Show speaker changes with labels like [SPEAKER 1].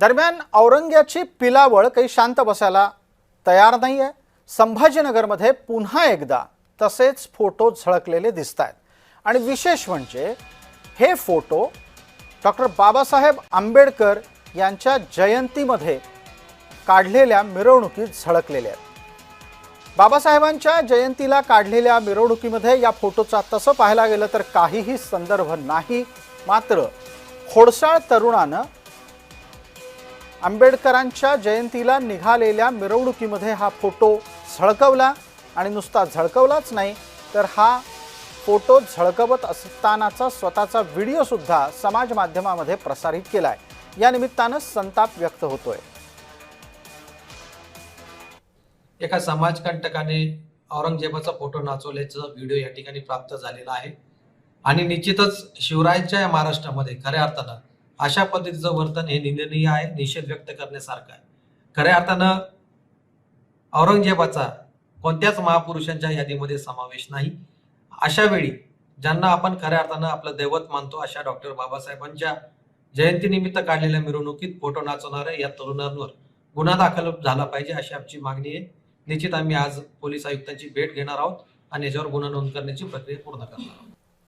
[SPEAKER 1] दरम्यान औरंग्याची पिलावळ काही शांत बसायला तयार नाही आहे। संभाजीनगरमध्ये पुन्हा एकदा तसेच फोटो झळकलेले दिसतात आणि विशेष म्हणजे हे फोटो डॉक्टर बाबासाहेब आंबेडकर यांच्या जयंतीमध्ये काढलेल्या मिरवणुकीत झळकलेले आहेत। बाबासाहेबांच्या जयंतीला काढलेल्या मिरवणुकीमध्ये या फोटोचा तसं पाहायला गेलं तर काहीही संदर्भ नाही। मात्र खोडसाळ तरुणानं आंबेडकरांच्या जयंतीला निघालेल्या मिरवणुकीमध्ये हा फोटो झळकवला आणि नुसता झळकवलाच नाही तर हा फोटो झळकवत असतानाचा स्वतःचा व्हिडिओ सुद्धा समाज माध्यमामध्ये प्रसारित केलाय। या निमित्तानं संताप व्यक्त होतोय।
[SPEAKER 2] एका समाजकंटकाने औरंगजेबाचा फोटो नाचवल्याचा व्हिडिओ या ठिकाणी प्राप्त झालेला आहे आणि निश्चितच शिवरायांच्या या महाराष्ट्रामध्ये खऱ्या अर्थानं अशा पद्धतीचं वर्तन हे निंदनीय आहे, निषेध व्यक्त करण्यासारखं आहे। खऱ्या अर्थानं औरंगजेबाचा कोणत्याच महापुरुषांच्या यादीमध्ये समावेश नाही। अशा वेळी ज्यांना आपण खऱ्या अर्थानं आपलं दैवत मानतो अशा डॉक्टर बाबासाहेबांच्या जयंतीनिमित्त काढलेल्या मिरवणुकीत फोटो नाचवणाऱ्या या तरुणांवर गुन्हा दाखल झाला पाहिजे अशी आमची मागणी आहे। निश्चित आम्ही आज पोलीस आयुक्तांची भेट घेणार आहोत आणि याच्यावर गुन्हा नोंद करण्याची प्रक्रिया पूर्ण करणार आहोत।